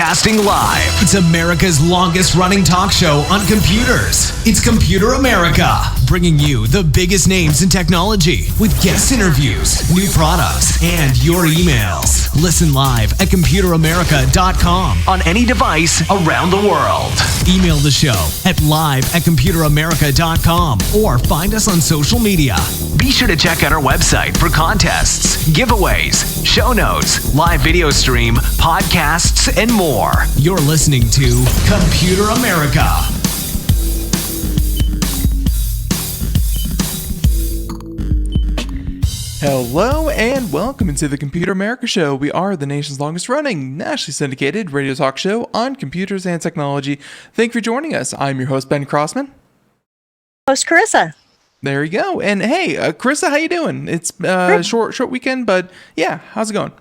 Broadcasting live. It's America's longest running talk show on computers. It's Computer America, bringing you the biggest names in technology with guest interviews, new products, and your emails. Listen live at computeramerica.com on any device around the world. Email the show at live@computeramerica.com or find us on social media. Be sure to check out our website for contests, giveaways, show notes, live video stream, podcasts, and more. You're listening to Computer America. Hello and welcome into the Computer America Show. We are the nation's longest running, nationally syndicated radio talk show on computers and technology. Thank you for joining us. I'm your host, Ben Crossman. Host Carissa. There you go. And hey, Carissa, how you doing? It's short weekend, but yeah, how's it going?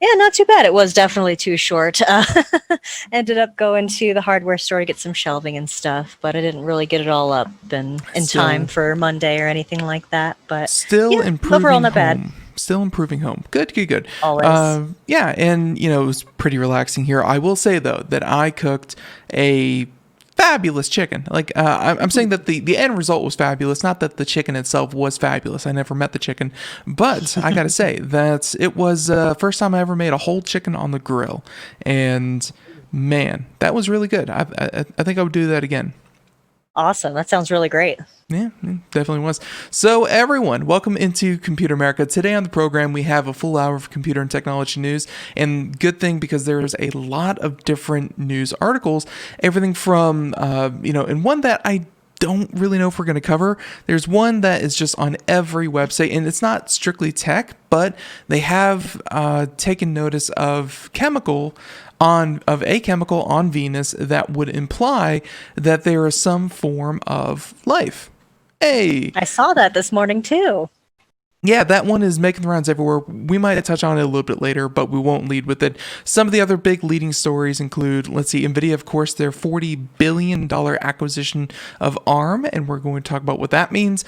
Yeah, not too bad. It was definitely too short. Ended up going to the hardware store to get some shelving and stuff, but I didn't really get it all up in time for Monday or anything like that. But still improving overall not home. bad. Still improving home. Good. Always. Yeah, and it was pretty relaxing here. I will say though that I cooked a fabulous chicken. I'm saying that the end result was fabulous, not that the chicken itself was fabulous. I never met the chicken, but I gotta say that it was first time I ever made a whole chicken on the grill, and man, that was really good. I think I would do that again. Awesome. That sounds really great. Yeah, it definitely was. So everyone, welcome into Computer America. Today on the program, we have a full hour of computer and technology news, and good thing because there's a lot of different news articles, everything from, and one that I don't really know if we're going to cover. There's one that is just on every website, and it's not strictly tech, but they have taken notice of a chemical on Venus that would imply that there is some form of life. Hey, I saw that this morning too. Yeah, that one is making the rounds everywhere. We might touch on it a little bit later, but we won't lead with it. Some of the other big leading stories include, Nvidia, of course, their $40 billion acquisition of ARM, and we're going to talk about what that means.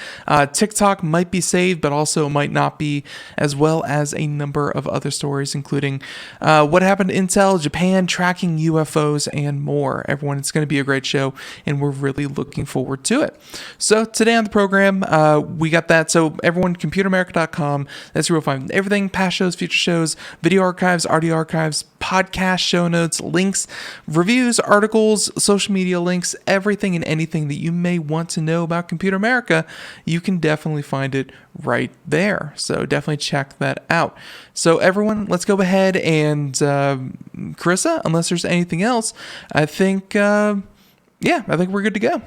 TikTok might be saved, but also might not be, as well as a number of other stories, including what happened to Intel, Japan, tracking UFOs, and more. Everyone, it's going to be a great show, and we're really looking forward to it. So today on the program, we got that. So everyone, ComputerAmerica.com. That's where you'll find everything: past shows, future shows, video archives, audio archives, podcast show notes, links, reviews, articles, social media links, everything and anything that you may want to know about Computer America. You can definitely find it right there. So definitely check that out. So everyone, let's go ahead and Carissa, unless there's anything else, I think we're good to go. I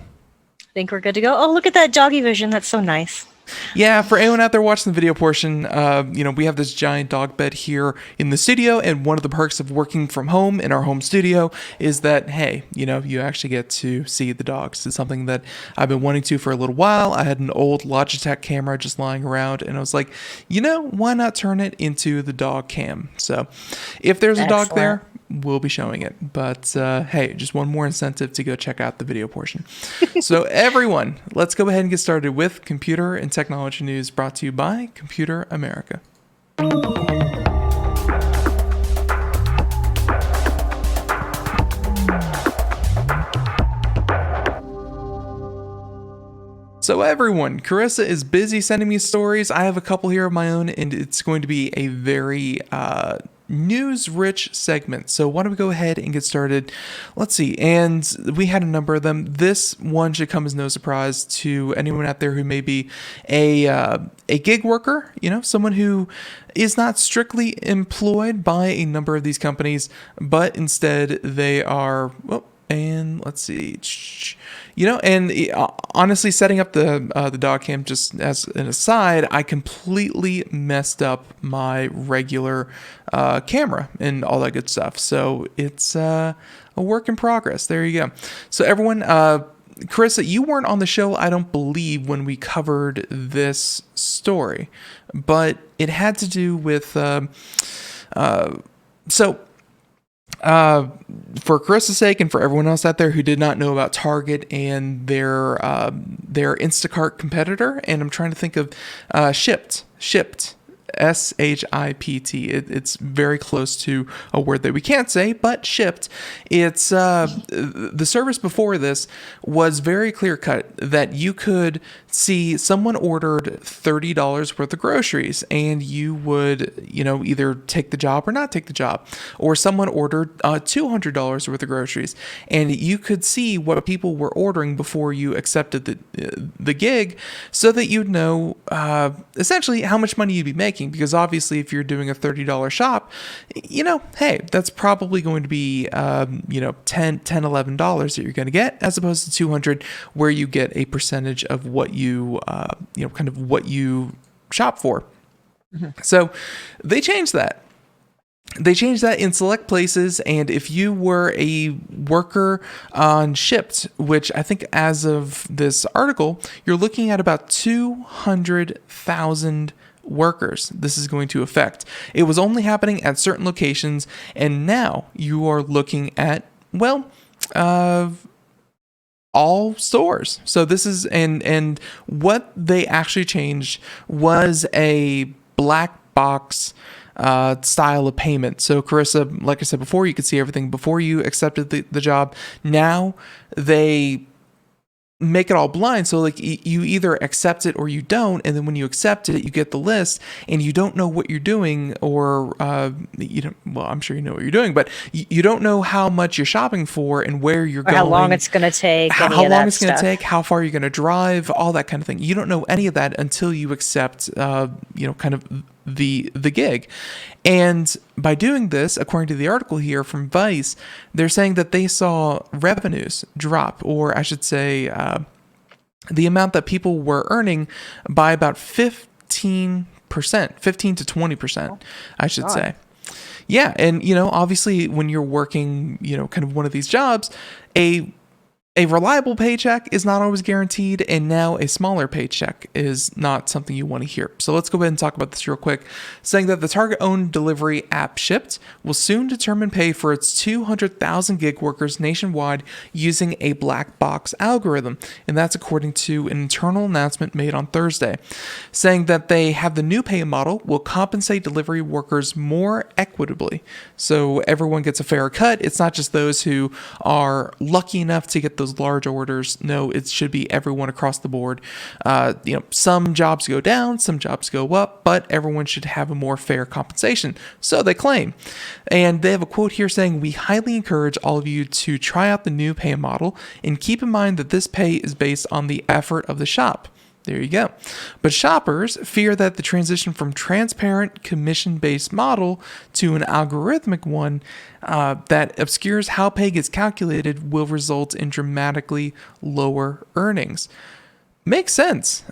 think we're good to go. Oh, look at that doggy vision. That's so nice. Yeah, for anyone out there watching the video portion, we have this giant dog bed here in the studio, and one of the perks of working from home in our home studio is that, hey, you actually get to see the dogs. It's something that I've been wanting to for a little while. I had an old Logitech camera just lying around, and I was like, why not turn it into the dog cam? So if there's a dog there, we'll be showing it. But hey, just one more incentive to go check out the video portion. So everyone, let's go ahead and get started with computer and technology news, brought to you by Computer America. So everyone, Carissa is busy sending me stories. I have a couple here of my own, and it's going to be a very news-rich segment. So why don't we go ahead and get started? Let's see. And we had a number of them. This one should come as no surprise to anyone out there who may be a gig worker, someone who is not strictly employed by a number of these companies, but instead they are, and let's see, honestly, setting up the dog cam, just as an aside, I completely messed up my regular camera and all that good stuff. So it's a work in progress. There you go. So everyone, Carissa, you weren't on the show, I don't believe, when we covered this story, but it had to do with for Carissa's sake and for everyone else out there who did not know about Target and their Instacart competitor, and I'm trying to think of Shipt. Shipt. It's very close to a word that we can't say, but Shipt. It's the service before this was very clear cut that you could see someone ordered $30 worth of groceries, and you would, either take the job or not take the job. Or someone ordered $200 worth of groceries, and you could see what people were ordering before you accepted the gig, so that you'd know essentially how much money you'd be making. Because obviously, if you're doing a $30 shop, hey, that's probably going to be $10, $11 that you're going to get, as opposed to 200, where you get a percentage of what you kind of what you shop for. So they changed that. They changed that in select places, and if you were a worker on Shipt, which I think as of this article, you're looking at about 200,000 workers this is going to affect. It was only happening at certain locations, and now you are looking at, all stores. So this is, and what they actually changed was a black box style of payment. So Carissa, like I said before, you could see everything before you accepted the job. Now they make it all blind, so like you either accept it or you don't, and then when you accept it, you get the list, and you don't know what you're doing, or I'm sure you know what you're doing, but you don't know how much you're shopping for and where you're going, how long it's going to take, how long it's going to take, how far you're going to drive, all that kind of thing. You don't know any of that until you accept kind of the gig. And by doing this, according to the article here from Vice, they're saying that they saw revenues drop, or I should say the amount that people were earning, by about 15%, 15 to 20%, I should say. Yeah, and obviously when you're working, kind of one of these jobs, a reliable paycheck is not always guaranteed, and now a smaller paycheck is not something you want to hear. So let's go ahead and talk about this real quick, saying that the Target-owned delivery app Shipt will soon determine pay for its 200,000 gig workers nationwide using a black box algorithm, and that's according to an internal announcement made on Thursday, saying that they have the new pay model will compensate delivery workers more equitably, so everyone gets a fair cut. It's not just those who are lucky enough to get those large orders. No, it should be everyone across the board. Some jobs go down, some jobs go up, but everyone should have a more fair compensation, so they claim. And they have a quote here saying, "We highly encourage all of you to try out the new pay model, and keep in mind that this pay is based on the effort of the shop." There you go. But shoppers fear that the transition from transparent commission-based model to an algorithmic one that obscures how pay gets calculated will result in dramatically lower earnings. Makes sense.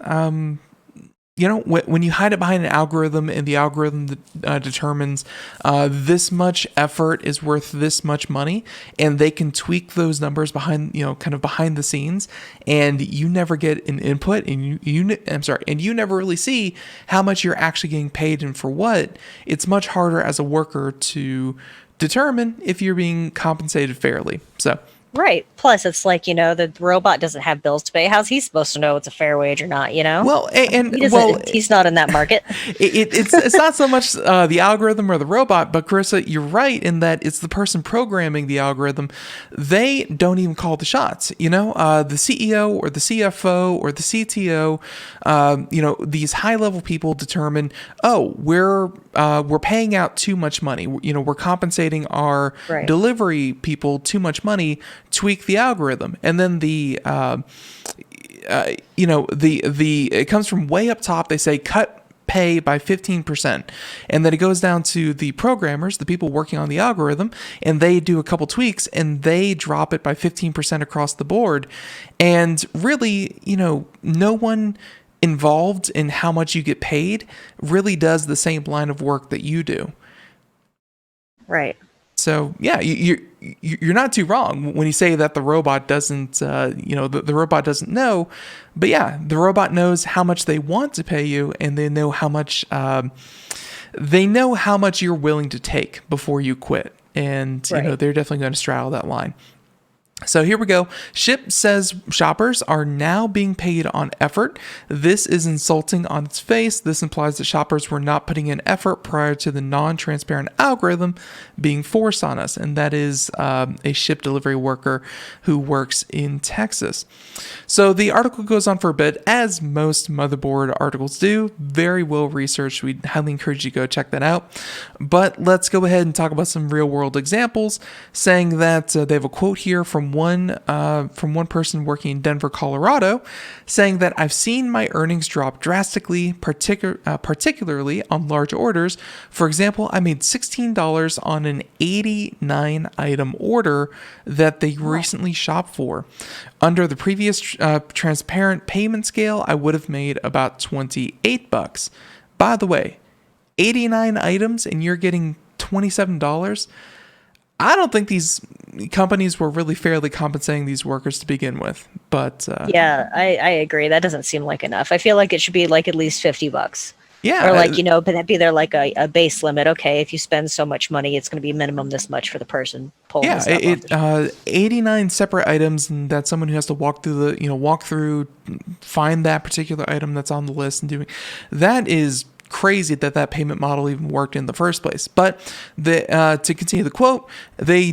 When you hide it behind an algorithm, and the algorithm determines this much effort is worth this much money, and they can tweak those numbers behind, kind of behind the scenes, and you never get an input, and you never really see how much you're actually getting paid and for what. It's much harder as a worker to determine if you're being compensated fairly. So. Right. Plus, it's like, the robot doesn't have bills to pay. How's he supposed to know it's a fair wage or not, Well, he's not in that market. It's not so much the algorithm or the robot, but Carissa, you're right in that it's the person programming the algorithm. They don't even call the shots, the CEO or the CFO or the CTO, these high-level people determine, we're paying out too much money. We're compensating our delivery people too much money. Tweak the algorithm, and then it comes from way up top. They say cut pay by 15%, and then it goes down to the programmers, the people working on the algorithm, and they do a couple tweaks, and they drop it by 15% across the board. And really, no one involved in how much you get paid really does the same line of work that you do. Right. So yeah, you're not too wrong when you say that the robot doesn't, the robot doesn't know, but yeah, the robot knows how much they want to pay you, and they know how much you're willing to take before you quit, and they're definitely going to straddle that line. So here we go. Shipt says shoppers are now being paid on effort. This is insulting on its face. This implies that shoppers were not putting in effort prior to the non-transparent algorithm being forced on us. And that is a Shipt delivery worker who works in Texas. So the article goes on for a bit, as most motherboard articles do. Very well researched. We highly encourage you to go check that out. But let's go ahead and talk about some real world examples, saying that they have a quote here from one person working in Denver, Colorado, saying that I've seen my earnings drop drastically, particularly on large orders. For example, I made $16 on an 89 item order that they recently shopped for. Under the previous transparent payment scale, I would have made about $28. By the way, 89 items and you're getting $27. I don't think these companies were really fairly compensating these workers to begin with, but yeah, I agree. That doesn't seem like enough. I feel like it should be like at least $50. yeah, Or like, but that'd be there like a base limit. Okay, if you spend so much money, it's going to be minimum this much for the person pulling yeah, this up. 89 separate items, and that's someone who has to walk through, find that particular item that's on the list and doing that is crazy that payment model even worked in the first place. But to continue the quote, the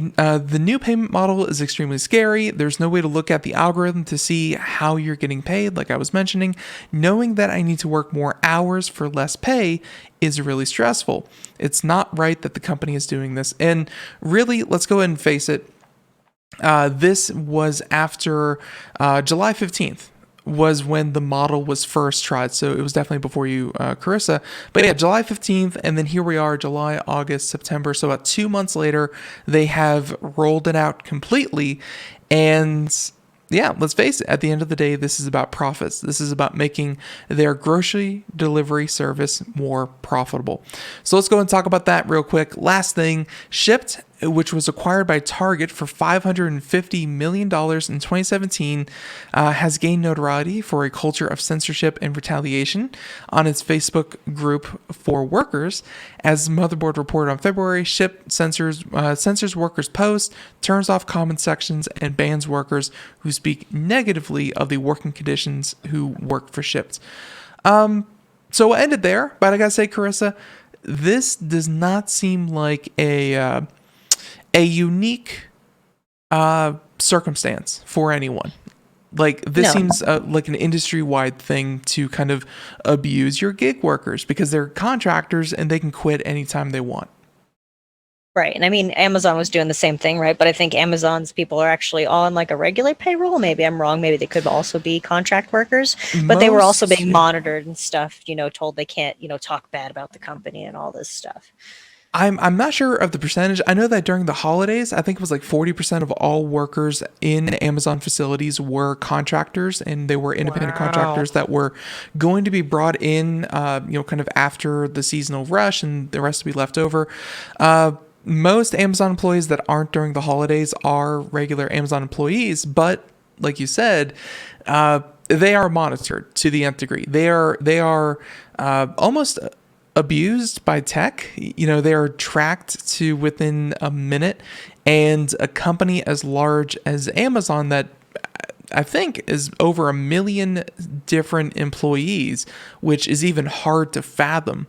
new payment model is extremely scary. There's no way to look at the algorithm to see how you're getting paid, like I was mentioning. Knowing that I need to work more hours for less pay is really stressful. It's not right that the company is doing this. And really, let's go ahead and face it. This was after July 15th. Was when the model was first tried. So it was definitely before you, Carissa. But yeah, July 15th, and then here we are, July, August, September. So about 2 months later, they have rolled it out completely. And yeah, let's face it, at the end of the day, this is about profits. This is about making their grocery delivery service more profitable. So let's go and talk about that real quick. Last thing, Shipt, which was acquired by Target for $550 million in 2017, has gained notoriety for a culture of censorship and retaliation on its Facebook group for workers. As Motherboard reported on February, Shipt censors workers' posts, turns off comment sections, and bans workers who speak negatively of the working conditions who work for Shipt. So we'll end it there, but I gotta say, Carissa, this does not seem like a unique circumstance for anyone. Like this seems like an industry-wide thing to kind of abuse your gig workers because they're contractors and they can quit anytime they want. Right. And I mean, Amazon was doing the same thing, right? But I think Amazon's people are actually on like a regular payroll. Maybe I'm wrong. Maybe they could also be contract workers, but they were also being monitored and stuff, told they can't, talk bad about the company and all this stuff. I'm not sure of the percentage. I know that during the holidays, I think it was like 40% of all workers in Amazon facilities were contractors, and they were independent contractors that were going to be brought in, kind of after the seasonal rush, and the rest to be left over. Most Amazon employees that aren't during the holidays are regular Amazon employees, but like you said, they are monitored to the nth degree. They are almost abused by tech. They are tracked to within a minute, and a company as large as Amazon that I think is over 1 million different employees, which is even hard to fathom.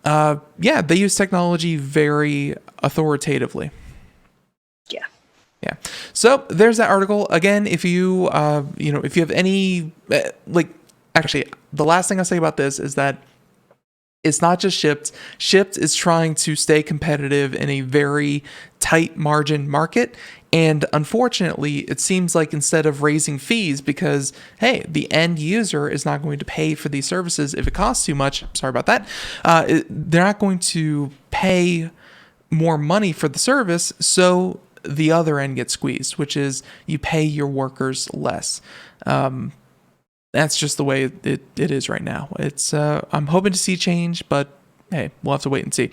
They use technology very authoritatively. Yeah. So there's that article. Again, if you if you have any actually, the last thing I'll say about this is that it's not just Shipt. Shipt is trying to stay competitive in a very tight margin market. And unfortunately, it seems like instead of raising fees, because, hey, the end user is not going to pay for these services if it costs too much. Sorry about that. They're not going to pay more money for the service. So the other end gets squeezed, which is you pay your workers less. That's just the way it is right now. It's I'm hoping to see change, but hey, we'll have to wait and see.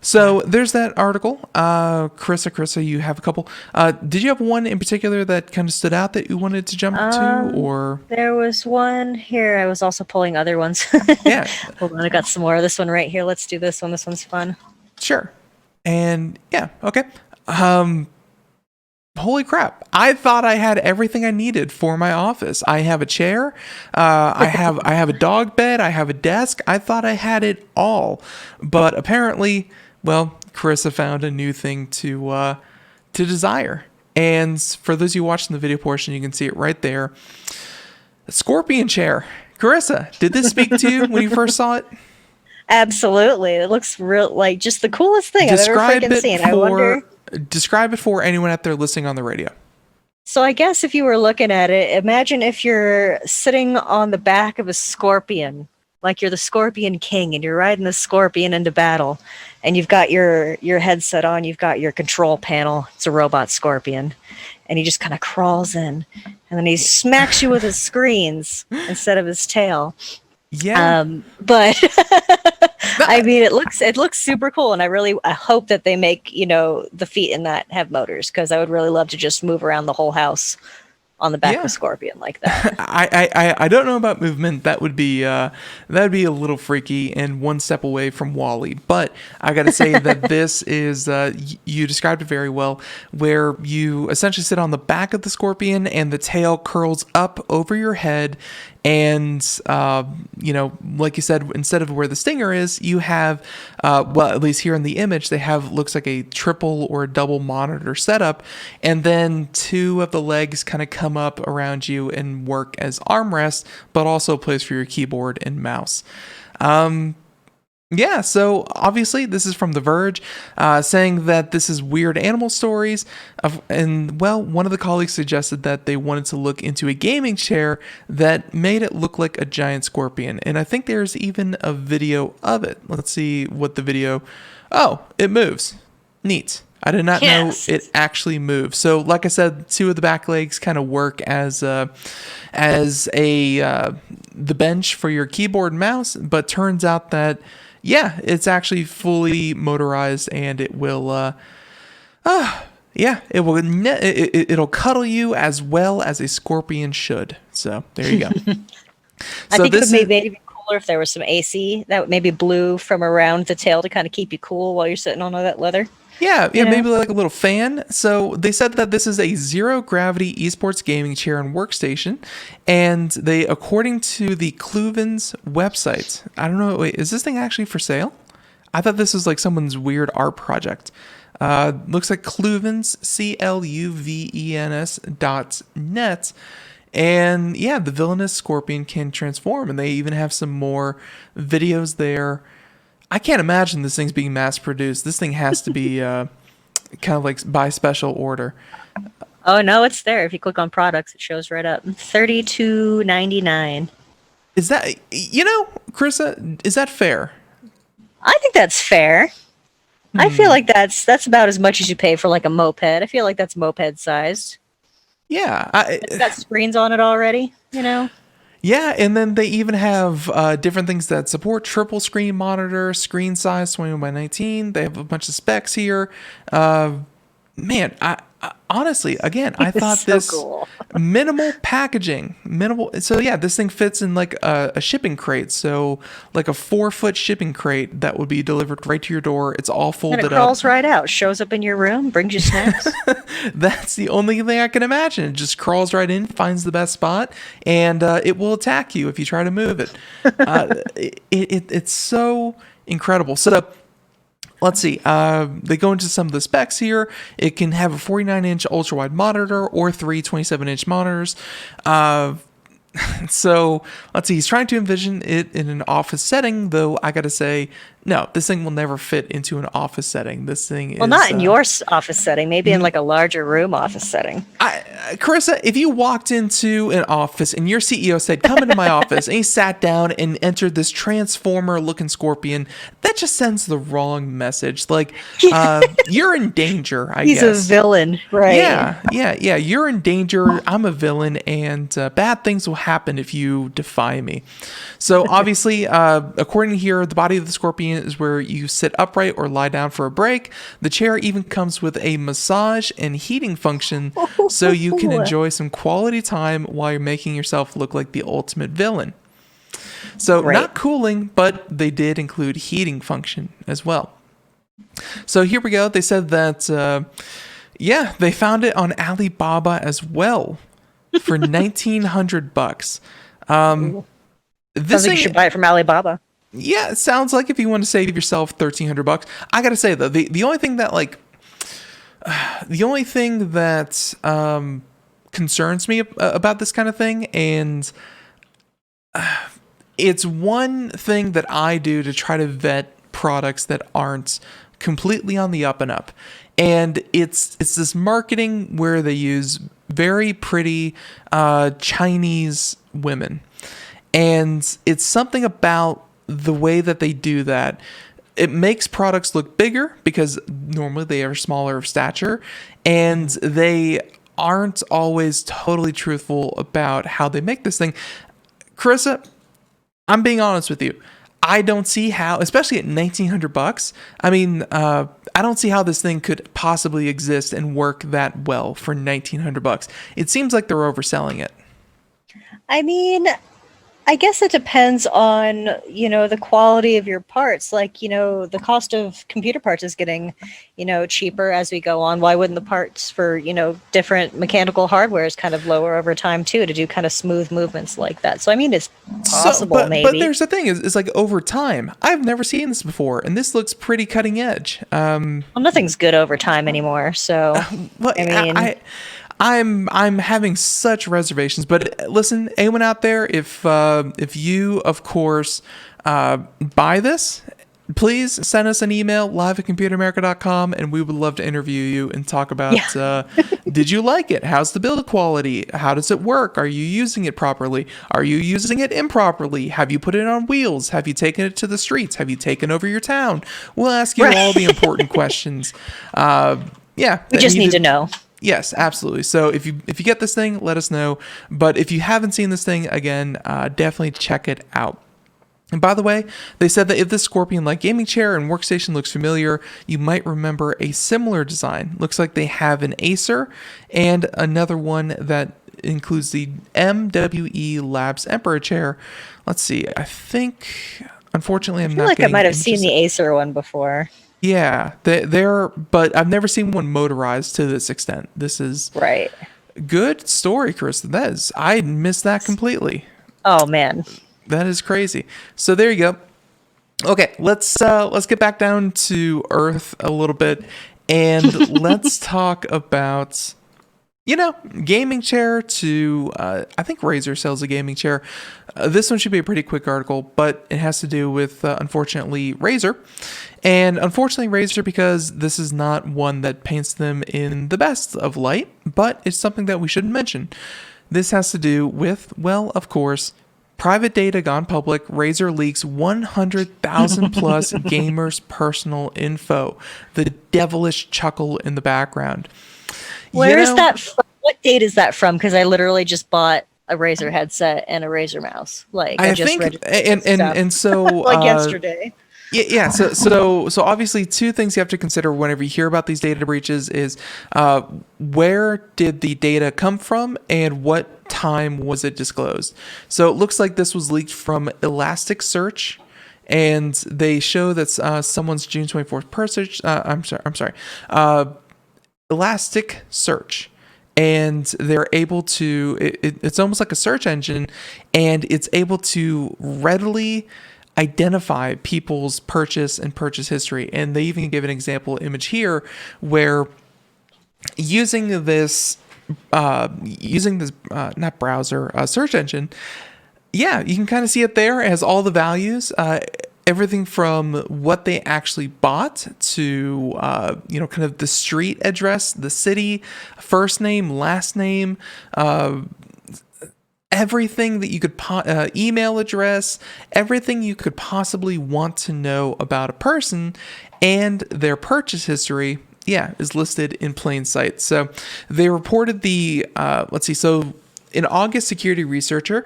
So there's that article. Carissa, you have a couple. Did you have one in particular that kind of stood out that you wanted to jump to, or? There was one here. I was also pulling other ones. Yeah. Hold on, I got some more of this one right here. Let's do this one. This one's fun. Sure. And yeah, okay. holy crap, I thought I had everything I needed for my office. I have a chair, I have a dog bed, I have a desk. I thought I had it all, but apparently, well, Carissa found a new thing to desire. And for those of you watching the video portion, you can see it right there. A scorpion chair. Carissa, did this speak to you when you first saw it? Absolutely. It looks real, like just the coolest thing I've ever freaking seen. I wonder. Describe it for anyone out there listening on the radio. So I guess if you were looking at it, imagine if you're sitting on the back of a scorpion, like you're the Scorpion King and you're riding the scorpion into battle, and you've got your headset on, you've got your control panel. It's a robot scorpion, and he just kind of crawls in, and then he smacks you with his screens instead of his tail. Yeah. But I mean, it looks super cool, and I hope that they make, the feet in that have motors, because I would really love to just move around the whole house on the back of a scorpion like that. I don't know about movement. That would be a little freaky and one step away from Wall-E. But I got to say that this is you described it very well, where you essentially sit on the back of the scorpion and the tail curls up over your head. And, like you said, instead of where the stinger is, you have, at least here in the image, they have, looks like a triple or a double monitor setup. And then two of the legs kind of come up around you and work as armrests, but also a place for your keyboard and mouse. Yeah, so obviously this is from The Verge, saying that this is weird animal stories. One of the colleagues suggested that they wanted to look into a gaming chair that made it look like a giant scorpion. And I think there's even a video of it. Let's see what the video... Oh, it moves. Neat. I did not know it actually moves. So like I said, two of the back legs kind of work as the bench for your keyboard and mouse, but turns out that it's actually fully motorized, and it will it'll cuddle you as well as a scorpion should. So there you go. I think it would be maybe cooler if there was some AC that maybe blew from around the tail to kind of keep you cool while you're sitting on all that leather. Yeah, maybe like a little fan. So they said that this is a zero-gravity esports gaming chair and workstation, and they, according to the Cluven's website, I don't know, wait, is this thing actually for sale? I thought this was like someone's weird art project. Looks like Cluven's, CLUVENS.net, and the villainous scorpion can transform, and they even have some more videos there. I can't imagine this thing's being mass produced. This thing has to be kind of like by special order. Oh no, it's there. If you click on products, it shows right up. $32.99. Is that, Carissa, is that fair? I think that's fair. I feel like that's about as much as you pay for like a moped. I feel like that's moped sized. Yeah. It's got screens on it already, Yeah, and then they even have different things that support triple screen monitor, screen size 21:19. They have a bunch of specs here. Man, I honestly, again, I thought so this cool. minimal packaging, So this thing fits in like a shipping crate. So like a 4-foot shipping crate that would be delivered right to your door. It's all folded up. And it crawls right out, shows up in your room, brings you snacks. That's the only thing I can imagine. It just crawls right in, finds the best spot, and it will attack you if you try to move it. It's so incredible. So let's see. They go into some of the specs here. It can have a 49-inch ultra-wide monitor or three 27-inch monitors. So let's see. He's trying to envision it in an office setting, though I got to say, no, this thing will never fit into an office setting. This thing Well, not in your office setting, maybe in like a larger room office setting. Carissa, if you walked into an office and your CEO said, come into my office, and he sat down and entered this transformer-looking scorpion, that just sends the wrong message. Like, you're in danger, I guess. He's a villain, right? Yeah. You're in danger. I'm a villain, and bad things will happen if you defy me. So, obviously, according to here, the body of the scorpion is where you sit upright or lie down for a break. The chair even comes with a massage and heating function, so you can enjoy some quality time while you're making yourself look like the ultimate villain. So not cooling, but they did include heating function as well. So here we go. They said that Yeah, they found it on Alibaba as well for $1,900. This Sounds like thing, you should buy it from Alibaba. yeah, it sounds like if you want to save yourself $1,300. I gotta say though, the only thing that concerns me about this kind of thing, and it's one thing that I do to try to vet products that aren't completely on the up and up, and it's this marketing where they use very pretty Chinese women, and it's something about the way that they do that. It makes products look bigger because normally they are smaller of stature, and they aren't always totally truthful about how they make this thing. Carissa, I'm being honest with you. I don't see how, especially at $1,900. I mean, I don't see how this thing could possibly exist and work that well for $1,900. It seems like they're overselling it. I mean, I guess it depends on, the quality of your parts. Like, the cost of computer parts is getting, cheaper as we go on. Why wouldn't the parts for, different mechanical hardwares kind of lower over time too, to do kind of smooth movements like that? So, I mean, it's possible, maybe. But there's the thing is like over time, I've never seen this before, and this looks pretty cutting edge. Well, nothing's good over time anymore. So, well, I mean, I'm having such reservations, but listen, anyone out there, if you of course buy this, please send us an email, live@computeramerica.com, and we would love to interview you and talk about did you like it? How's the build quality? How does it work? Are you using it properly? Are you using it improperly? Have you put it on wheels? Have you taken it to the streets? Have you taken over your town? We'll ask you all the important questions. We just need to know. Yes, absolutely. So if you get this thing, let us know. But if you haven't seen this thing, again, definitely check it out. And by the way, they said that if this Scorpion-like gaming chair and workstation looks familiar, you might remember a similar design. Looks like they have an Acer and another one that includes the MWE Labs Emperor chair. Let's see. I think, unfortunately, I feel like I might have seen the Acer one before. Yeah, but I've never seen one motorized to this extent. This is right. Good story, Krista. I missed that completely. Oh man, that is crazy. So there you go. Okay, let's get back down to earth a little bit, and let's talk about gaming chair to, I think Razer sells a gaming chair. This one should be a pretty quick article, but it has to do with, unfortunately, Razer. And unfortunately, Razer, because this is not one that paints them in the best of light, but it's something that we shouldn't mention. This has to do with, well, of course, private data gone public. Razer leaks 100,000 plus gamers' personal info. The devilish chuckle in the background. Where is that from? What date is that from? Because I literally just bought a Razer headset and a Razer mouse. Like I just read and so like yesterday. Yeah. So obviously, two things you have to consider whenever you hear about these data breaches is where did the data come from and what time was it disclosed? So it looks like this was leaked from Elasticsearch. And they show that someone's June 24th purchase. I'm sorry. Elasticsearch, and they're able to. It's almost like a search engine, and it's able to readily identify people's purchase and purchase history. And they even give an example image here where using this not browser, search engine, you can kind of see it there. It has all the values, everything from what they actually bought to, kind of the street address, the city, first name, last name, everything that you could email address, everything you could possibly want to know about a person, and their purchase history, is listed in plain sight. So they reported the, so in August, security researcher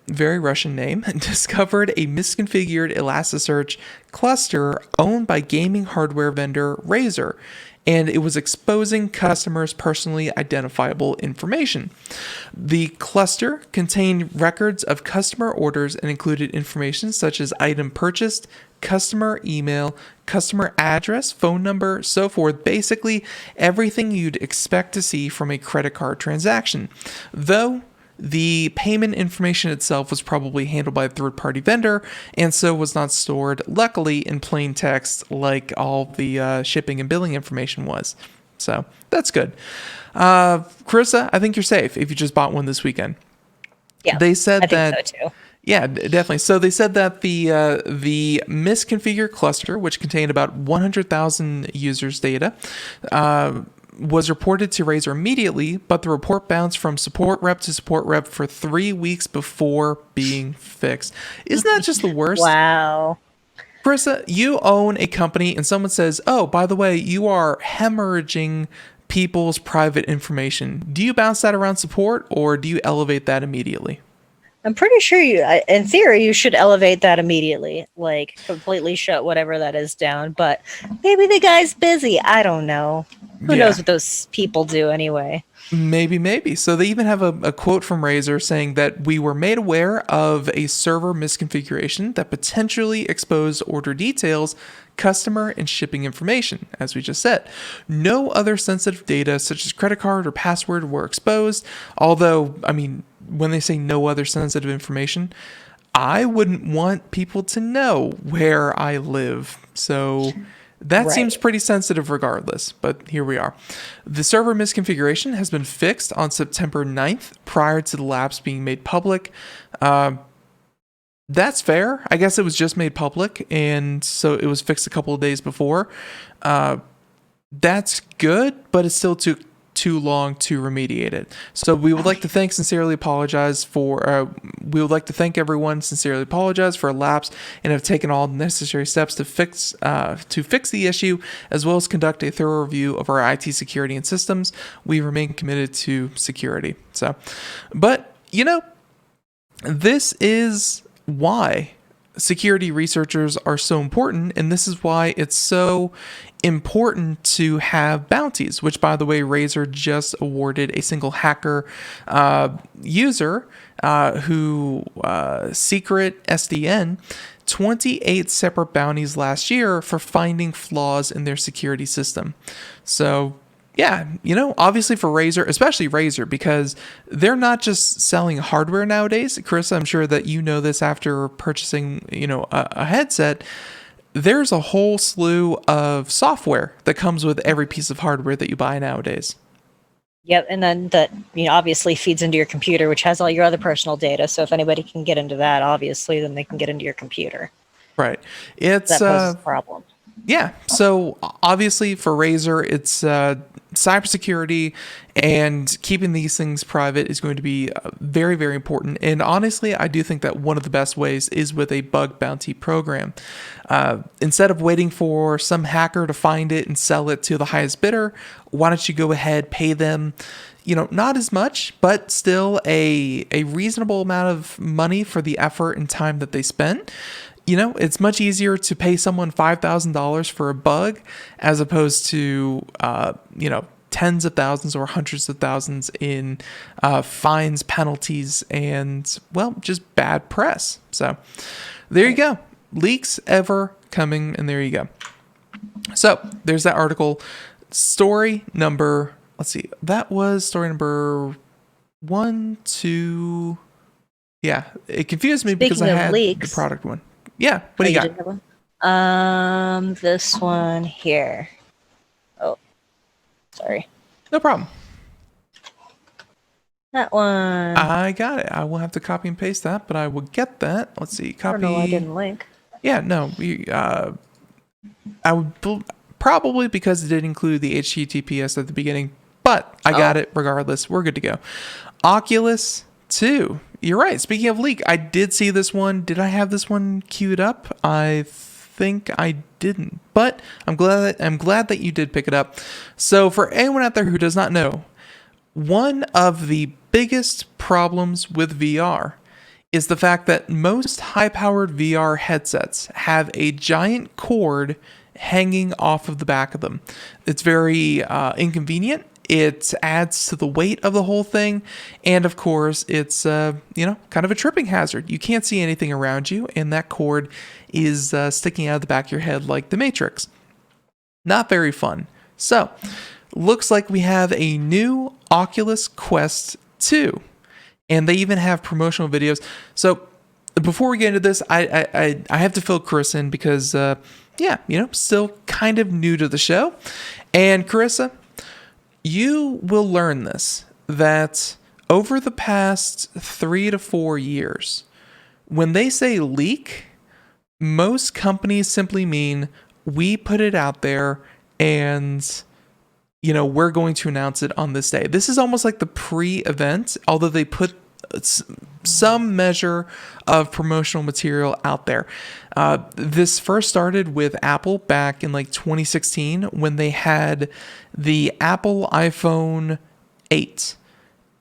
very Russian name, discovered a misconfigured Elasticsearch cluster owned by gaming hardware vendor Razer, and it was exposing customers' personally identifiable information. The cluster contained records of customer orders and included information such as item purchased, customer email, customer address, phone number, so forth. Basically, everything you'd expect to see from a credit card transaction. Though the payment information itself was probably handled by a third-party vendor, and so was not stored, luckily, in plain text like all the shipping and billing information was. So that's good. Carissa, I think you're safe if you just bought one this weekend. Yeah, they said I think so too. Yeah, definitely. So they said that the misconfigured cluster, which contained about 100,000 users' data, was reported to Razer immediately, but the report bounced from support rep to support rep for 3 weeks before being fixed. Isn't that just the worst? Wow. Carissa, you own a company and someone says, oh, by the way, you are hemorrhaging people's private information. Do you bounce that around support or do you elevate that immediately? I'm pretty sure in theory, you should elevate that immediately, like completely shut whatever that is down. But maybe the guy's busy. I don't know. Who knows what those people do anyway? Maybe. So they even have a quote from Razer saying that we were made aware of a server misconfiguration that potentially exposed order details, customer, and shipping information, as we just said. No other sensitive data, such as credit card or password, were exposed. Although, I mean, when they say no other sensitive information, I wouldn't want people to know where I live. So that seems pretty sensitive regardless, but here we are. The server misconfiguration has been fixed on September 9th prior to the lapse being made public. That's fair. I guess it was just made public, and so it was fixed a couple of days before. That's good, but it still took too long to remediate it. So we would like to thank everyone, sincerely apologize for a lapse, and have taken all necessary steps to fix the issue, as well as conduct a thorough review of our IT security and systems. We remain committed to security. So, but this is why security researchers are so important, and this is why it's so important to have bounties, which, by the way, Razer just awarded a single hacker user who secret SDN 28 separate bounties last year for finding flaws in their security system. So yeah, obviously for Razer, especially Razer, because they're not just selling hardware nowadays. Chris, I'm sure that you know this after purchasing, a headset. There's a whole slew of software that comes with every piece of hardware that you buy nowadays. Yep, and then that obviously feeds into your computer, which has all your other personal data. So if anybody can get into that, obviously, then they can get into your computer. Right. That poses a problem. Yeah. So obviously for Razer, it's cybersecurity, and keeping these things private is going to be very, very important. And honestly, I do think that one of the best ways is with a bug bounty program. Instead of waiting for some hacker to find it and sell it to the highest bidder, why don't you go ahead, pay them, not as much, but still a reasonable amount of money for the effort and time that they spent. It's much easier to pay someone $5,000 for a bug as opposed to, tens of thousands or hundreds of thousands in fines, penalties, and, just bad press. So there you go. Leaks ever coming, and there you go. So there's that article. Story number, that was story number 1, 2. Yeah, it confused me because I had leaks, the product one. Yeah, what do you got? This one here. Oh, sorry. No problem. That one. I got it. I will have to copy and paste that, but I will get that. Let's see. Copy. I don't know, I didn't link. Yeah, no. I would probably, because it did include the HTTPS at the beginning, but I got it regardless. We're good to go. Oculus 2. You're right. Speaking of leak, I did see this one. Did I have this one queued up? I think I didn't, but I'm glad that you did pick it up. So for anyone out there who does not know, one of the biggest problems with VR is the fact that most high-powered VR headsets have a giant cord hanging off of the back of them. It's very inconvenient. It adds to the weight of the whole thing, and of course, it's kind of a tripping hazard. You can't see anything around you, and that cord is sticking out of the back of your head like the Matrix. Not very fun. So, looks like we have a new Oculus Quest 2, and they even have promotional videos. So, before we get into this, I have to fill Carissa in because, still kind of new to the show. And Carissa, you will learn this, that over the past 3 to 4 years, when they say leak, most companies simply mean we put it out there and, we're going to announce it on this day. This is almost like the pre-event, although they put some measure of promotional material out there. This first started with Apple back in 2016 when they had the Apple iPhone 8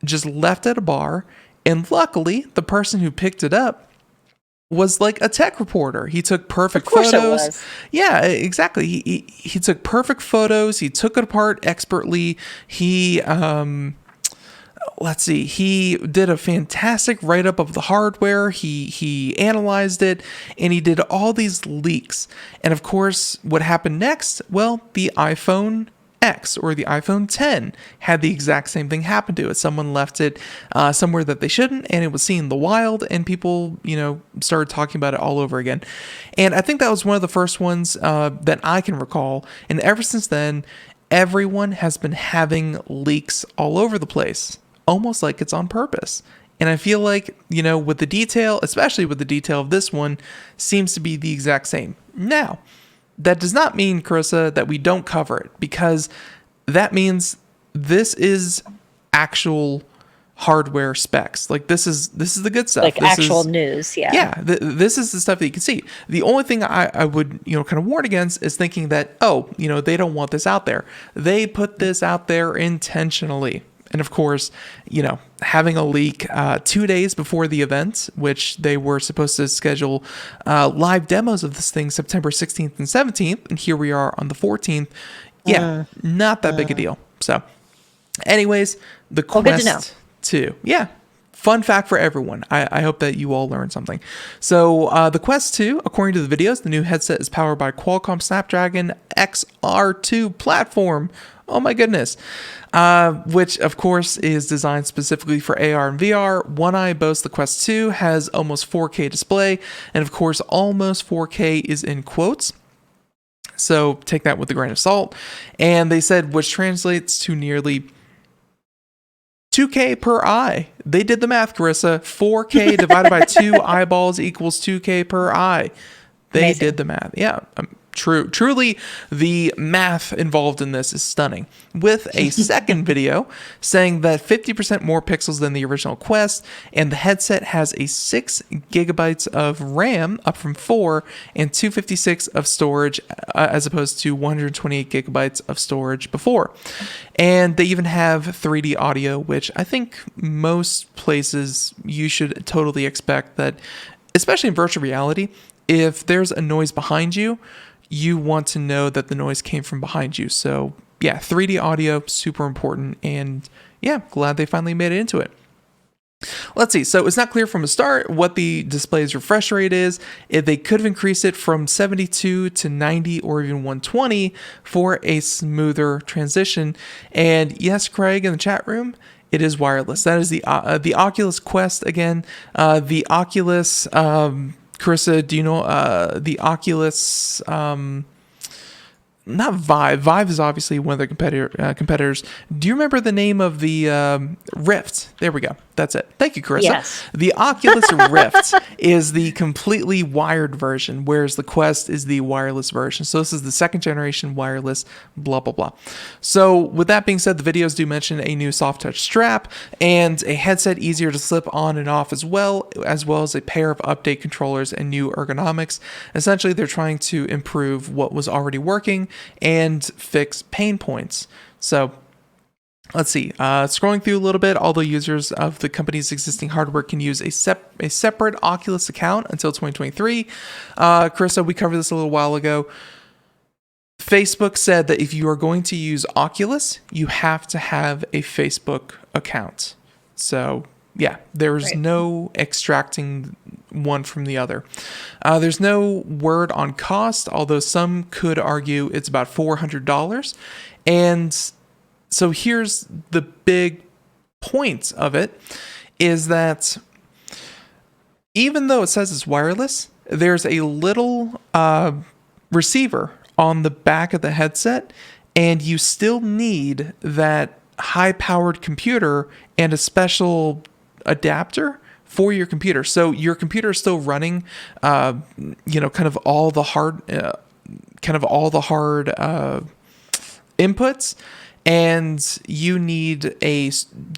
just left at a bar, and luckily the person who picked it up was a tech reporter. He took perfect photos. It was. Yeah, exactly. He took perfect photos. He took it apart expertly. He he did a fantastic write-up of the hardware. He analyzed it, and he did all these leaks. And of course, what happened next? Well, the iPhone X or the iPhone 10 had the exact same thing happen to it. Someone left it somewhere that they shouldn't, and it was seen in the wild, and people, started talking about it all over again. And I think that was one of the first ones that I can recall. And ever since then, everyone has been having leaks all over the place, almost like it's on purpose. And I feel like, with the detail, especially with the detail of this one, seems to be the exact same. Now, that does not mean, Carissa, that we don't cover it, because that means this is actual hardware specs. This is the good stuff. This actual news, yeah. Yeah, this is the stuff that you can see. The only thing I would, kind of warn against is thinking that, they don't want this out there. They put this out there intentionally. And of course, having a leak 2 days before the event, which they were supposed to schedule live demos of this thing September 16th and 17th, and here we are on the 14th. Yeah, not that big a deal. So, anyways, the Quest 2. Yeah, fun fact for everyone. I hope that you all learned something. So, the Quest 2, according to the videos, the new headset is powered by Qualcomm Snapdragon XR2 platform. Oh my goodness. Which, of course, is designed specifically for AR and VR. One Eye boasts the Quest 2 has almost 4K display. And, of course, almost 4K is in quotes. So take that with a grain of salt. And they said, which translates to nearly 2K per eye. They did the math, Carissa. 4K divided by 2 eyeballs equals 2K per eye. They Amazing. Did the math. Yeah. Truly, the math involved in this is stunning. With a second video saying that 50% more pixels than the original Quest, and the headset has a 6 gigabytes of RAM, up from 4, and 256 of storage, as opposed to 128 gigabytes of storage before. And they even have 3D audio, which I think most places you should totally expect that, especially in virtual reality, if there's a noise behind you, you want to know that the noise came from behind you. So yeah, 3D audio, super important. And yeah, glad they finally made it into it. Let's see. So it's not clear from the start what the display's refresh rate is. If they could have increased it from 72 to 90 or even 120 for a smoother transition. And yes, Craig in the chat room, it is wireless. That is the Oculus Quest again. The Oculus... Carissa, do you know the Oculus, not Vive. Vive is obviously one of their competitors. Do you remember the name of the Rift? There we go. That's it. Thank you, Carissa. Yes. The Oculus Rift is the completely wired version, whereas the Quest is the wireless version. So this is the second generation wireless, blah, blah, blah. So with that being said, the videos do mention a new soft touch strap and a headset easier to slip on and off as well as a pair of update controllers and new ergonomics. Essentially, they're trying to improve what was already working and fix pain points. So Let's see. Scrolling through a little bit, although users of the company's existing hardware can use a separate Oculus account until 2023. Carissa, we covered this a little while ago. Facebook said that if you are going to use Oculus, you have to have a Facebook account. So, yeah, there's no extracting one from the other. There's no word on cost, although some could argue it's about $400. And so here's the big point of it, is that even though it says it's wireless, there's a little receiver on the back of the headset, and you still need that high-powered computer and a special adapter for your computer. So your computer is still running, kind of all the hard inputs, and you need a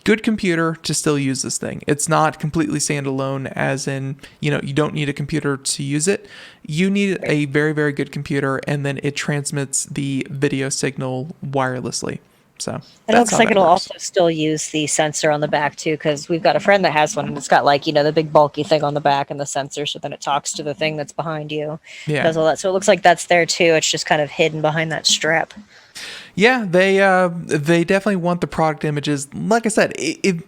good computer to still use this thing. It's not completely standalone, as in, you don't need a computer to use it. You need a very, very good computer, and then it transmits the video signal wirelessly. So it looks like it'll also still use the sensor on the back too, because we've got a friend that has one, and it's got the big bulky thing on the back and the sensor, so then it talks to the thing that's behind you. Yeah, does all that. So it looks like that's there too. It's just kind of hidden behind that strap. Yeah, they definitely want the product images. Like I said, it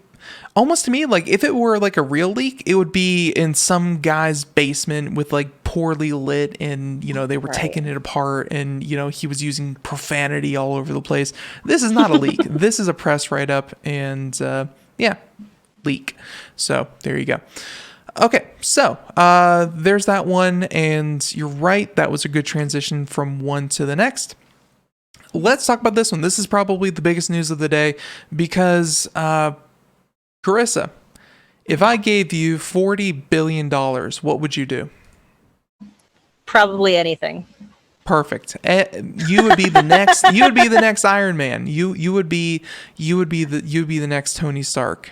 almost to me, like if it were like a real leak, it would be in some guy's basement with like poorly lit, and they were taking it apart, and he was using profanity all over the place. This is not a leak. This is a press write-up, and leak. So there you go. Okay, so there's that one, and you're right, that was a good transition from one to the next. Let's talk about this one. This is probably the biggest news of the day, because Carissa, if I gave you $40 billion, what would you do? Probably anything. Perfect. You would be the next. You would be the next Iron Man. You would be the next Tony Stark.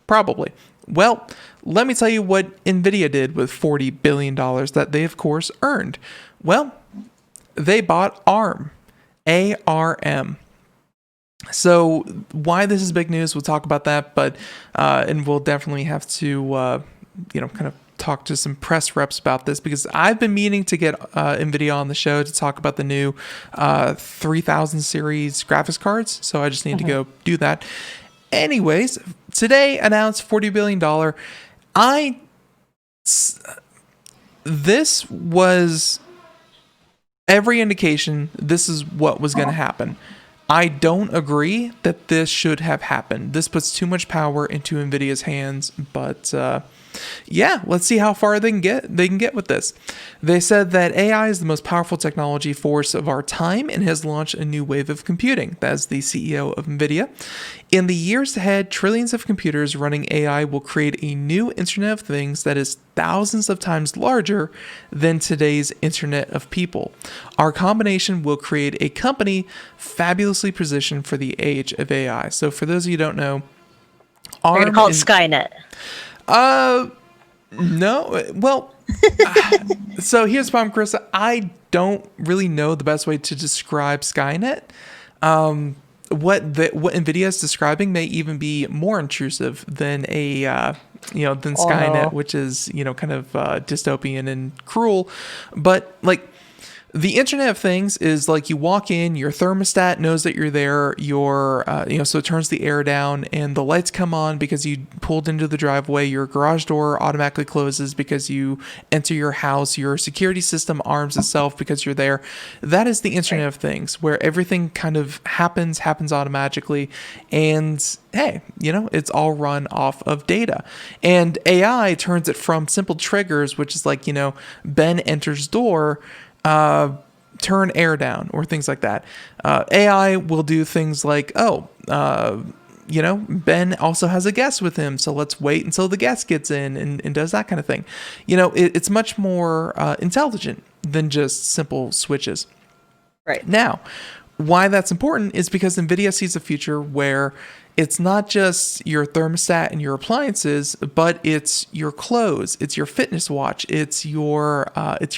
Probably. Well, let me tell you what Nvidia did with $40 billion that they, of course, earned. Well, they bought ARM. ARM. So why this is big news, we'll talk about that, but and we'll definitely have to kind of talk to some press reps about this, because I've been meaning to get Nvidia on the show to talk about the new 3000 series graphics cards, so I just need to go do that. Anyways, today announced $40 billion. This was every indication this is what was going to happen. I don't agree that this should have happened. This puts too much power into Nvidia's hands, but let's see how far they can get with this. They said that AI is the most powerful technology force of our time and has launched a new wave of computing. That's the CEO of Nvidia. In the years ahead, trillions of computers running AI will create a new Internet of Things that is thousands of times larger than today's Internet of People. Our combination will create a company fabulously positioned for the age of AI. So for those of you who don't know, You're going to call it Skynet. No. Well, so here's the problem, Carissa. I don't really know the best way to describe Skynet. What Nvidia is describing may even be more intrusive than than Skynet, which is kind of dystopian and cruel. But like, the Internet of Things is like you walk in, your thermostat knows that you're there, so it turns the air down, and the lights come on because you pulled into the driveway, your garage door automatically closes because you enter your house, your security system arms itself because you're there. That is the Internet of Things, where everything kind of happens automatically, and hey, it's all run off of data. And AI turns it from simple triggers, which is like, Ben enters door, turn air down, or things like that. AI will do things like, Ben also has a guest with him, so let's wait until the guest gets in, and does that kind of thing. It's much more intelligent than just simple switches. Right. Now, why that's important is because Nvidia sees a future where it's not just your thermostat and your appliances, but it's your clothes, it's your fitness watch, it's your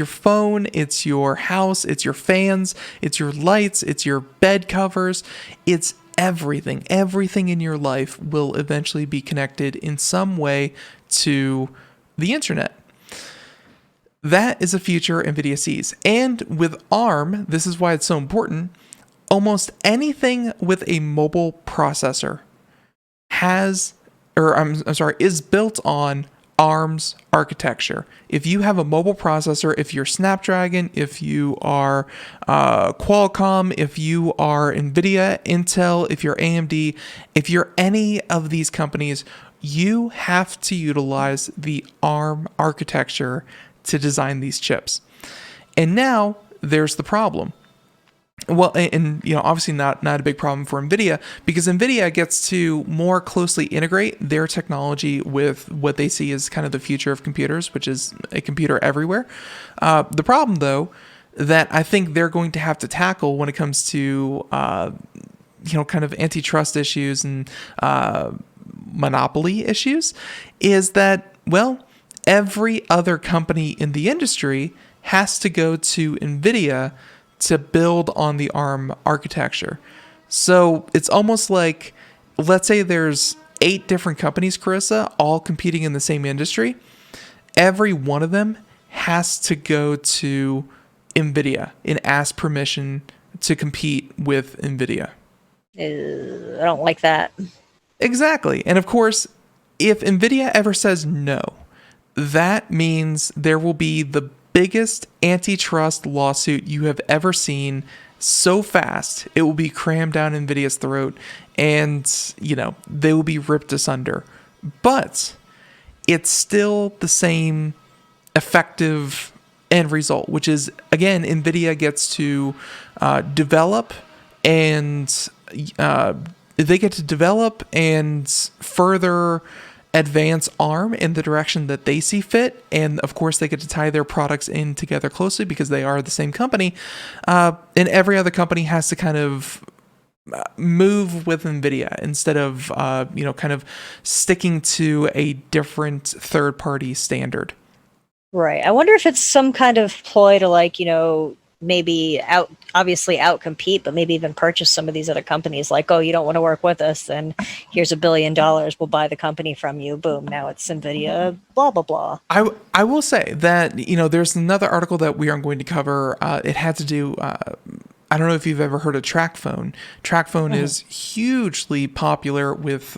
phone, it's your house, it's your fans, it's your lights, it's your bed covers, it's everything in your life will eventually be connected in some way to the internet. That is a future NVIDIA sees. And with ARM, this is why it's so important, almost anything with a mobile processor is built on ARM's architecture. If you have a mobile processor, if you're Snapdragon, if you are Qualcomm, if you are Nvidia, Intel, if you're AMD, if you're any of these companies, you have to utilize the ARM architecture to design these chips. And now there's the problem. Well, and obviously not a big problem for Nvidia, because Nvidia gets to more closely integrate their technology with what they see as kind of the future of computers, which is a computer everywhere. The problem, though, that I think they're going to have to tackle when it comes to kind of antitrust issues and monopoly issues, is that, well, every other company in the industry has to go to Nvidia to build on the ARM architecture. So it's almost like, let's say there's 8 different companies, Carissa, all competing in the same industry. Every one of them has to go to Nvidia and ask permission to compete with Nvidia. I don't like that. Exactly. And of course, if Nvidia ever says no, that means there will be the biggest antitrust lawsuit you have ever seen. So fast, it will be crammed down Nvidia's throat, and they will be ripped asunder. But it's still the same effective end result, which is, again, Nvidia gets to develop and further advance ARM in the direction that they see fit, and of course they get to tie their products in together closely because they are the same company, and every other company has to kind of move with Nvidia instead of kind of sticking to a different third-party standard. Right. I wonder if it's some kind of ploy to maybe outcompete, but maybe even purchase some of these other companies. Like, oh, you don't want to work with us, then here's $1 billion. We'll buy the company from you. Boom. Now it's Nvidia. Blah blah blah. I will say that there's another article that we aren't going to cover. It had to do. I don't know if you've ever heard of TrackPhone. TrackPhone is hugely popular with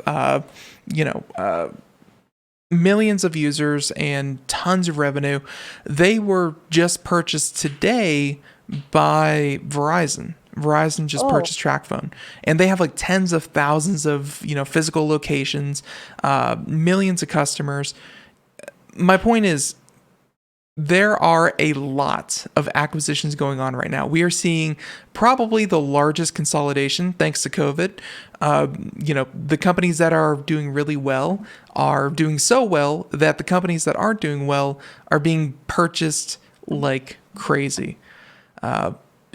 millions of users and tons of revenue. They were just purchased today by Verizon. Verizon just purchased TrackPhone, and they have like tens of thousands of physical locations, millions of customers. My point is, there are a lot of acquisitions going on right now. We are seeing probably the largest consolidation thanks to COVID. The companies that are doing really well are doing so well that the companies that aren't doing well are being purchased like crazy.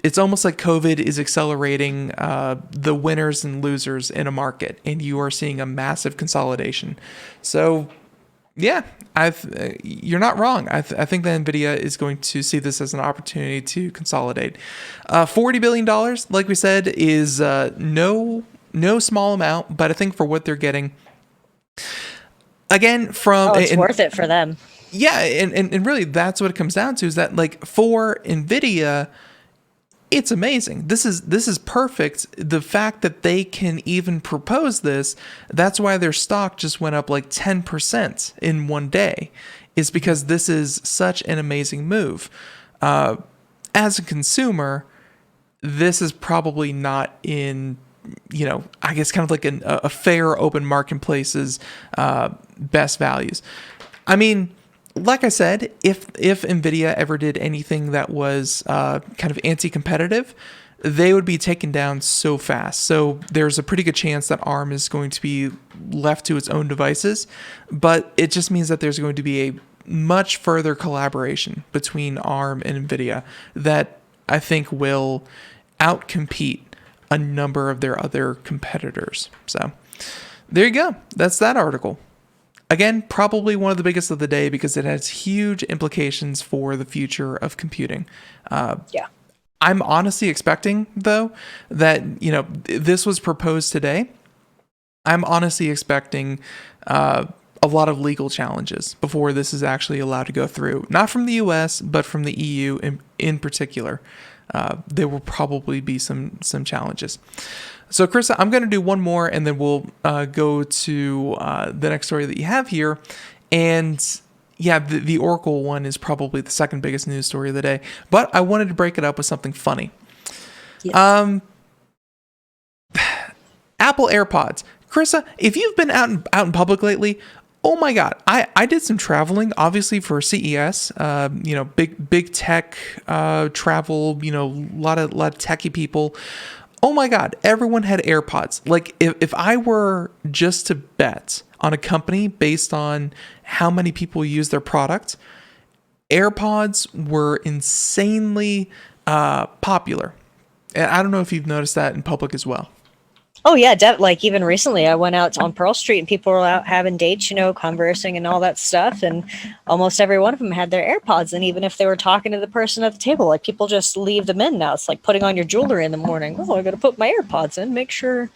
It's almost like COVID is accelerating the winners and losers in a market, and you are seeing a massive consolidation. So, yeah, you're not wrong. I think that Nvidia is going to see this as an opportunity to consolidate. $40 billion, like we said, is no small amount, but I think for what they're getting, again, it's worth it for them. Yeah, and really that's what it comes down to, is that for Nvidia, it's amazing. This is perfect. The fact that they can even propose this, that's why their stock just went up 10% in one day, is because this is such an amazing move. As a consumer, this is probably not in, I guess kind of a fair open marketplace's best values. I mean, like I said, if Nvidia ever did anything that was kind of anti-competitive, they would be taken down so fast. So there's a pretty good chance that ARM is going to be left to its own devices, but it just means that there's going to be a much further collaboration between ARM and Nvidia that I think will outcompete a number of their other competitors. So there you go. That's that article. Again, probably one of the biggest of the day because it has huge implications for the future of computing. Yeah. I'm honestly expecting, though, that, this was proposed today. I'm honestly expecting a lot of legal challenges before this is actually allowed to go through. Not from the US, but from the EU in particular. There will probably be some challenges. So, Krista, I'm going to do one more, and then we'll go to the next story that you have here. And yeah, the Oracle one is probably the second biggest news story of the day. But I wanted to break it up with something funny. Yes. Apple AirPods. Krista, if you've been out in public lately, oh my God, I did some traveling, obviously for CES, big tech travel, a lot of techie people. Oh my God, everyone had AirPods. Like if I were just to bet on a company based on how many people use their product, AirPods were insanely popular. And I don't know if you've noticed that in public as well. Oh yeah, like even recently I went out on Pearl Street and people were out having dates, conversing and all that stuff, and almost every one of them had their AirPods. And even if they were talking to the person at the table, like people just leave them in now. It's like putting on your jewelry in the morning. Oh, I got to put my AirPods in, make sure,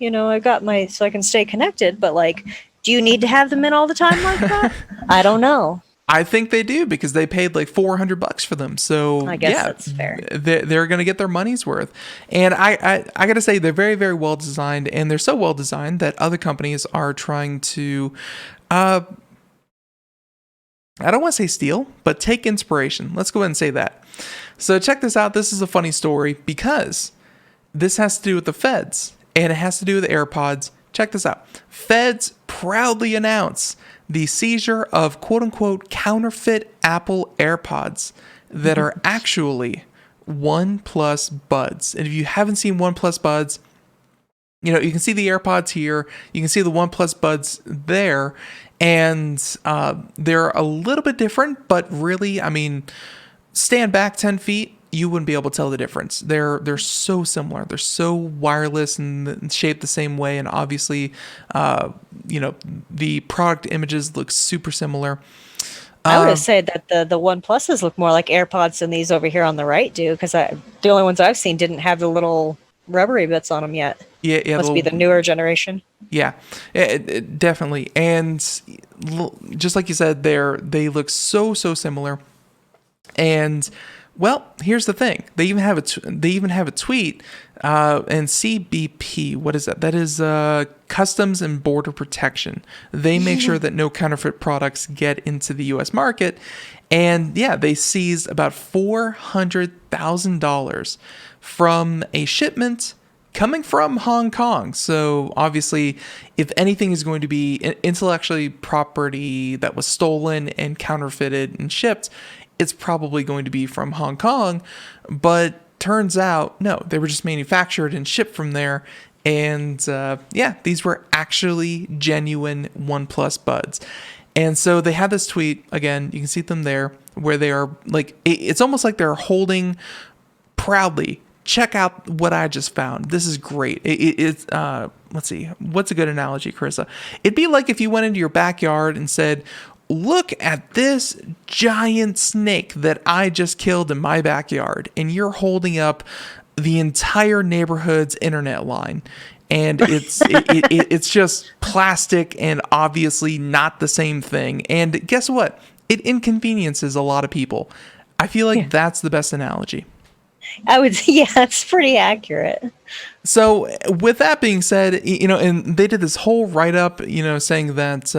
I got so I can stay connected. But like, do you need to have them in all the time like that? I don't know. I think they do, because they paid like $400 for them. So I guess that's fair. They're going to get their money's worth. And I got to say, they're very, very well designed, and they're so well designed that other companies are trying to, I don't want to say steal, but take inspiration. Let's go ahead and say that. So check this out. This is a funny story because this has to do with the feds, and it has to do with AirPods. Check this out. Feds proudly announce the seizure of quote-unquote counterfeit Apple AirPods that are actually OnePlus Buds. And if you haven't seen OnePlus Buds, you can see the AirPods here. You can see the OnePlus Buds there. And they're a little bit different, but really, stand back 10 feet, you wouldn't be able to tell the difference. They're so similar. They're so wireless and shaped the same way. And obviously, the product images look super similar. I would have said that the OnePluses look more like AirPods than these over here on the right do, because the only ones I've seen didn't have the little rubbery bits on them yet. Yeah. Must be the newer generation. Yeah, definitely. And just like you said, they look so similar. And well, here's the thing. They even have a tweet, and CBP. What is that? That is Customs and Border Protection. They make sure that no counterfeit products get into the U.S. market, and yeah, they seized about $400,000 from a shipment coming from Hong Kong. So obviously, if anything is going to be intellectually property that was stolen and counterfeited and shipped, it's probably going to be from Hong Kong. But turns out, no, they were just manufactured and shipped from there. And these were actually genuine OnePlus Buds. And so they had this tweet, again, you can see them there, where they are like, it's almost like they're holding proudly, check out what I just found. This is great. It's let's see, what's a good analogy, Carissa? It'd be like if you went into your backyard and said, look at this giant snake that I just killed in my backyard, and you're holding up the entire neighborhood's internet line, and it's just plastic and obviously not the same thing. And guess what? It inconveniences a lot of people. I feel like that's the best analogy. It's pretty accurate. So with that being said, and they did this whole write-up, saying that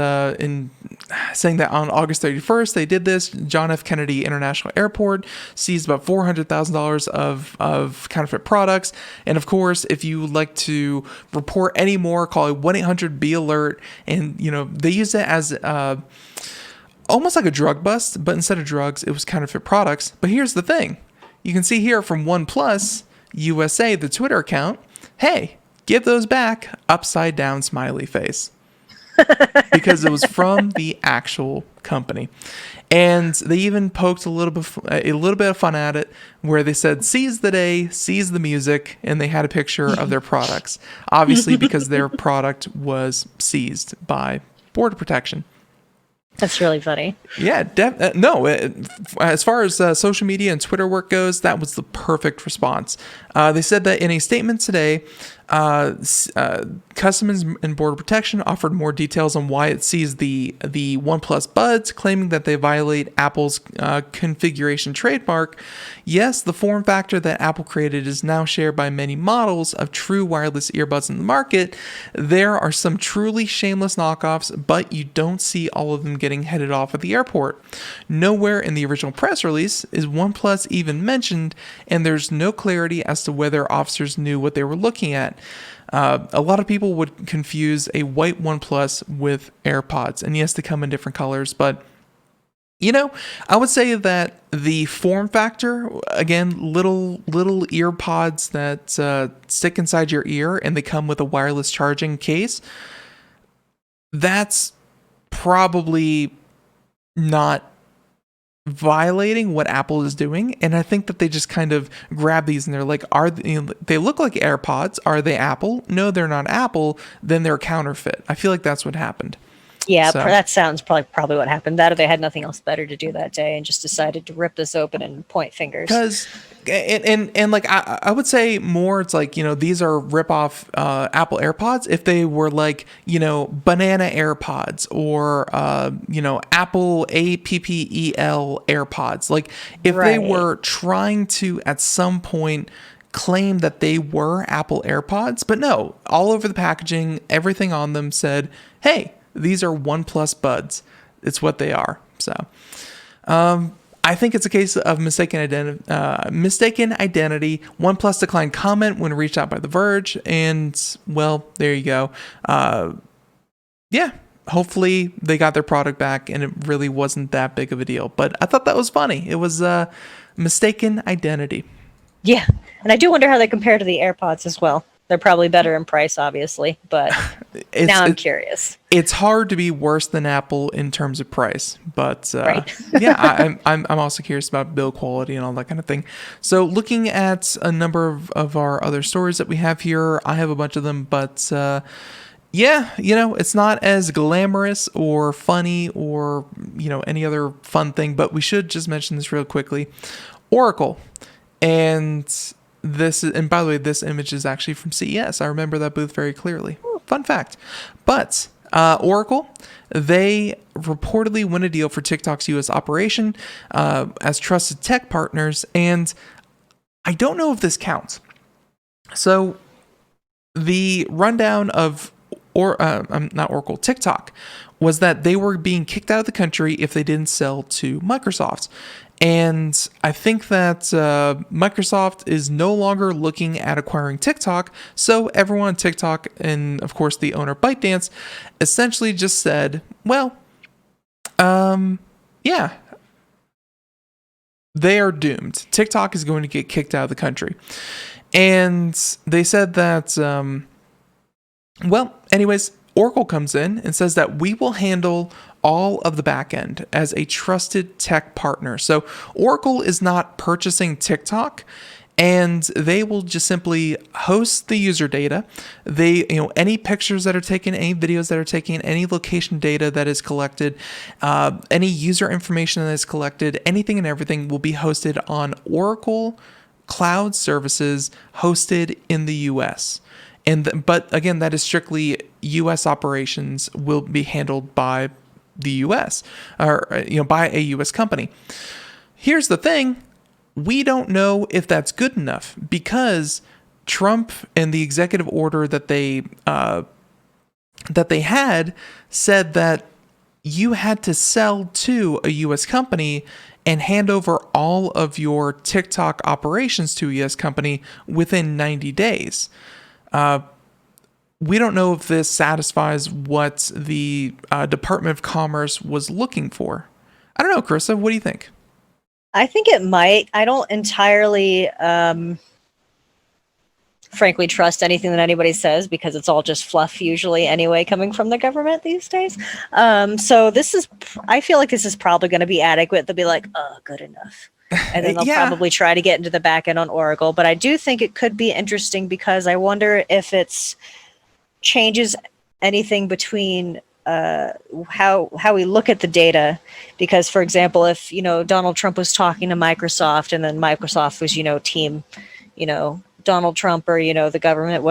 on August 31st, they did this. John F. Kennedy International Airport seized about $400,000 of counterfeit products. And of course, if you would like to report any more, call 1-800-BE-ALERT. And, they use it as almost like a drug bust, but instead of drugs, it was counterfeit products. But here's the thing. You can see here from OnePlus USA, the Twitter account, hey, give those back, upside down smiley face. Because it was from the actual company. And they even poked a little bit of fun at it, where they said, seize the day, seize the music, and they had a picture of their products. Obviously, because their product was seized by Border Protection. That's really funny. Yeah, as far as social media and Twitter work goes, that was the perfect response. They said that in a statement today, Customs and Border Protection offered more details on why it seized the OnePlus Buds, claiming that they violate Apple's configuration trademark. Yes, the form factor that Apple created is now shared by many models of true wireless earbuds in the market. There are some truly shameless knockoffs, but you don't see all of them getting headed off at the airport. Nowhere in the original press release is OnePlus even mentioned, and there's no clarity as to whether officers knew what they were looking at. A lot of people would confuse a white OnePlus with AirPods, and yes, they come in different colors, but I would say that the form factor, again, little earpods that stick inside your ear, and they come with a wireless charging case, that's probably not violating what Apple is doing. And I think that they just kind of grab these and they're like, they look like AirPods. Are they Apple? No, they're not Apple. Then they're counterfeit. I feel like that's what happened. Yeah, that sounds probably what happened. That or they had nothing else better to do that day and just decided to rip this open and point fingers. Because, and like, I would say more, it's like, these are rip-off Apple AirPods. If they were like, banana AirPods or, Apple APPEL AirPods. Like, if they were trying to, at some point, claim that they were Apple AirPods, but no, all over the packaging, everything on them said, hey, these are OnePlus Buds. It's what they are. So, I think it's a case of mistaken identity. OnePlus declined comment when reached out by The Verge, and well, there you go. Yeah, hopefully they got their product back, and it really wasn't that big of a deal. But I thought that was funny. It was mistaken identity. Yeah, and I do wonder how they compare to the AirPods as well. They're probably better in price, obviously, but now I'm curious. It's hard to be worse than Apple in terms of price, but yeah, I'm also curious about build quality and all that kind of thing. So looking at a number of our other stories that we have here, I have a bunch of them, but yeah, it's not as glamorous or funny or any other fun thing, but we should just mention this real quickly. Oracle and by the way, this image is actually from CES. I remember that booth very clearly. Fun fact. But Oracle, they reportedly won a deal for TikTok's U.S. operation as trusted tech partners, and I don't know if this counts. So the rundown of TikTok was that they were being kicked out of the country if they didn't sell to Microsoft. And I think that Microsoft is no longer looking at acquiring TikTok. So everyone on TikTok, and of course the owner ByteDance, essentially just said, well, yeah, they are doomed. TikTok is going to get kicked out of the country. And they said that, well, anyways, Oracle comes in and says that we will handle all of the back end as a trusted tech partner. So Oracle is not purchasing TikTok, and they will just simply host the user data. They, any pictures that are taken, any videos that are taken, any location data that is collected, any user information that is collected, anything and everything will be hosted on Oracle cloud services hosted in the US. But again, that is strictly US operations will be handled by the US or by a US company. Here's the thing, we don't know if that's good enough because Trump and the executive order that they had said that you had to sell to a US company and hand over all of your TikTok operations to a US company within 90 days. We don't know if this satisfies what the Department of Commerce was looking for. I don't know, Carissa, what do you think? I think it might. I don't entirely, frankly, trust anything that anybody says because it's all just fluff usually anyway coming from the government these days. So I feel like this is probably going to be adequate. They'll be like, oh, good enough. And then they'll probably try to get into the back end on Oracle. But I do think it could be interesting because I wonder if it's changes anything between how we look at the data. Because, for example, if Donald Trump was talking to Microsoft, and then Microsoft was team Donald Trump, or the government,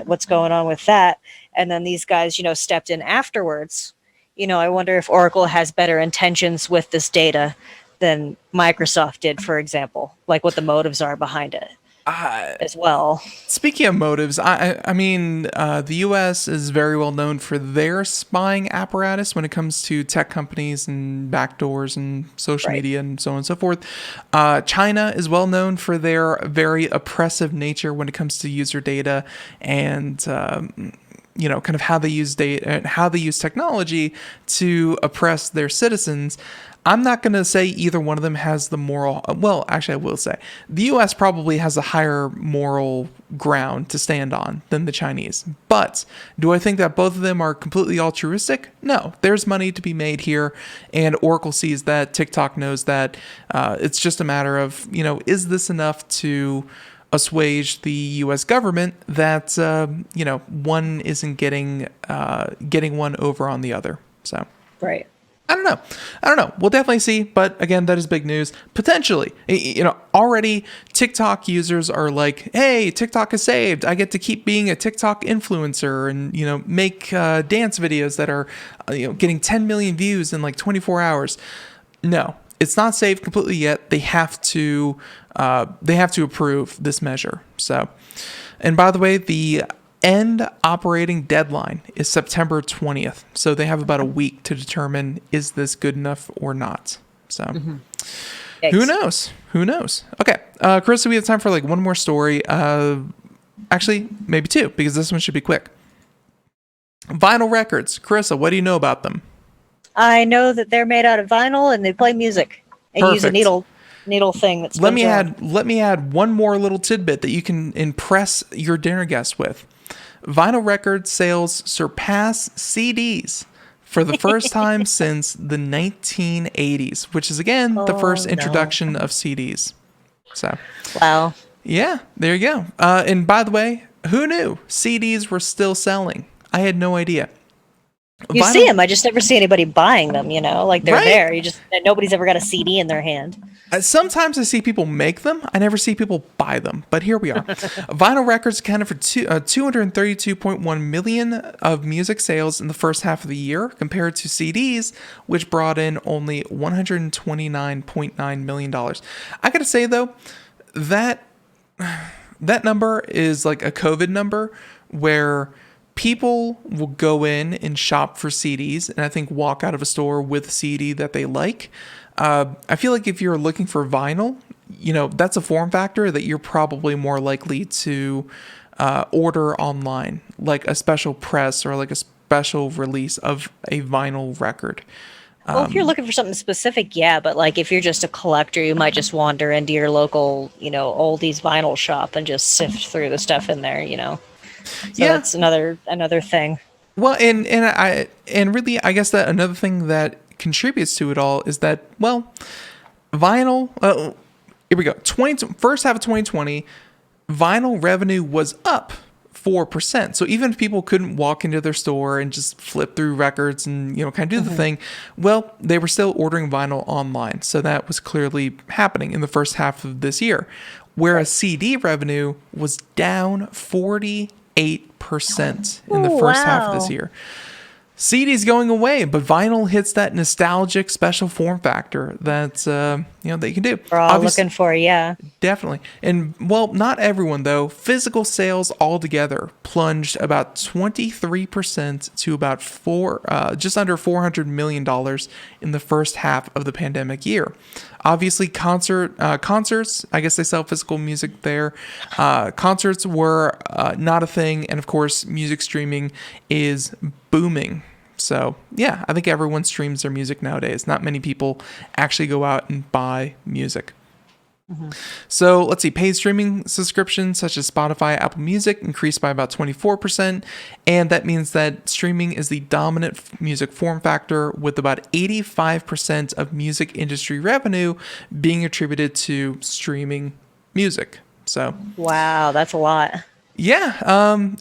what's going on with that, and then these guys stepped in afterwards. I wonder if Oracle has better intentions with this data than Microsoft did, for example, like what the motives are behind it as well. Speaking of motives, I mean, the U.S. is very well known for their spying apparatus when it comes to tech companies and backdoors and social media and so on and so forth. China is well known for their very oppressive nature when it comes to user data and kind of how they use data and how they use technology to oppress their citizens. I'm not going to say either one of them has the moral. Well, actually, I will say the U.S. probably has a higher moral ground to stand on than the Chinese. But do I think that both of them are completely altruistic? No. There's money to be made here, and Oracle sees that. TikTok knows that. It's just a matter of, is this enough to assuage the U.S. government that one isn't getting one over on the other. So right. I don't know. We'll definitely see. But again, that is big news. Potentially, already TikTok users are like, hey, TikTok is saved. I get to keep being a TikTok influencer and, make dance videos that are, getting 10 million views in like 24 hours. No, it's not saved completely yet. They have to approve this measure. So, and by the way, the end operating deadline is September 20th. So they have about a week to determine, is this good enough or not? So who knows? Okay. Carissa, we have time for like one more story. Actually, maybe two, because this one should be quick. Vinyl records. Carissa, what do you know about them? I know that they're made out of vinyl and they play music and use a needle thing that's let me add one more little tidbit that you can impress your dinner guests with. Vinyl record sales surpass CDs for the first time since the 1980s, which is again the first introduction of CDs. So, wow. Yeah, there you go. And by the way, who knew CDs were still selling? I had no idea. You see them. I just never see anybody buying them, like they're there. Nobody's ever got a CD in their hand. Sometimes I see people make them. I never see people buy them, but here we are. Vinyl records accounted for 232.1 million of music sales in the first half of the year, compared to CDs, which brought in only $129.9 million. I gotta say though, that number is like a COVID number where people will go in and shop for CDs and I think walk out of a store with a CD that they like. I feel like if you're looking for vinyl, that's a form factor that you're probably more likely to order online, like a special press or like a special release of a vinyl record. Well, if you're looking for something specific, yeah, but like if you're just a collector, you might just wander into your local, oldies vinyl shop and just sift through the stuff in there, So that's another thing. Well, and really, I guess that another thing that contributes to it all is that, well, vinyl. Here we go. First half of 2020, vinyl revenue was up 4%. So even if people couldn't walk into their store and just flip through records and kind of do the thing, well, they were still ordering vinyl online. So that was clearly happening in the first half of this year, whereas CD revenue was down 48% in the first half of this year. CD's going away, but vinyl hits that nostalgic special form factor that they can do. We're all looking for, yeah. Definitely. And well, not everyone though. Physical sales altogether plunged about 23% to about just under $400 million in the first half of the pandemic year. Obviously, concerts, I guess they sell physical music there. Concerts were not a thing. And of course, music streaming is booming. So, yeah, I think everyone streams their music nowadays. Not many people actually go out and buy music. So let's see, paid streaming subscriptions such as Spotify, Apple Music increased by about 24%. And that means that streaming is the dominant music form factor, with about 85% of music industry revenue being attributed to streaming music. So, wow, that's a lot. Yeah.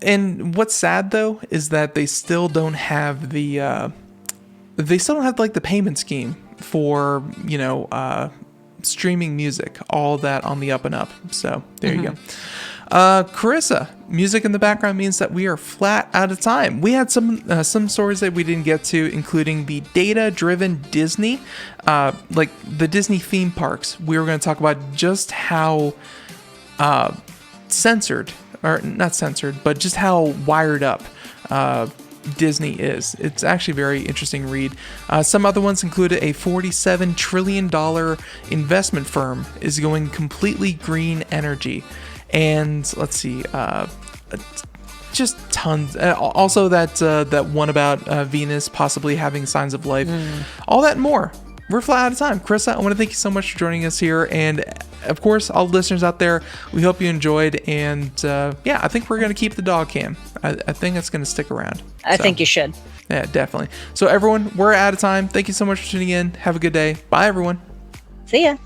And what's sad though is that they still don't have the they still don't have like the payment scheme for, streaming music, all that on the up and up. So there you go. Carissa, music in the background means that we are flat out of time. We had some stories that we didn't get to, including the data-driven Disney, like the Disney theme parks. We were going to talk about just how censored, or not censored, but just how wired up Disney is. It's actually a very interesting read. Some other ones included a $47 trillion investment firm is going completely green energy. And let's see, just tons. Also that one about Venus possibly having signs of life. All that and more. We're flat out of time. Carissa, I want to thank you so much for joining us here. And of course, all the listeners out there, we hope you enjoyed. And I think we're going to keep the dog cam. I think that's going to stick around. I think you should. Yeah, definitely. So everyone, we're out of time. Thank you so much for tuning in. Have a good day. Bye, everyone. See ya.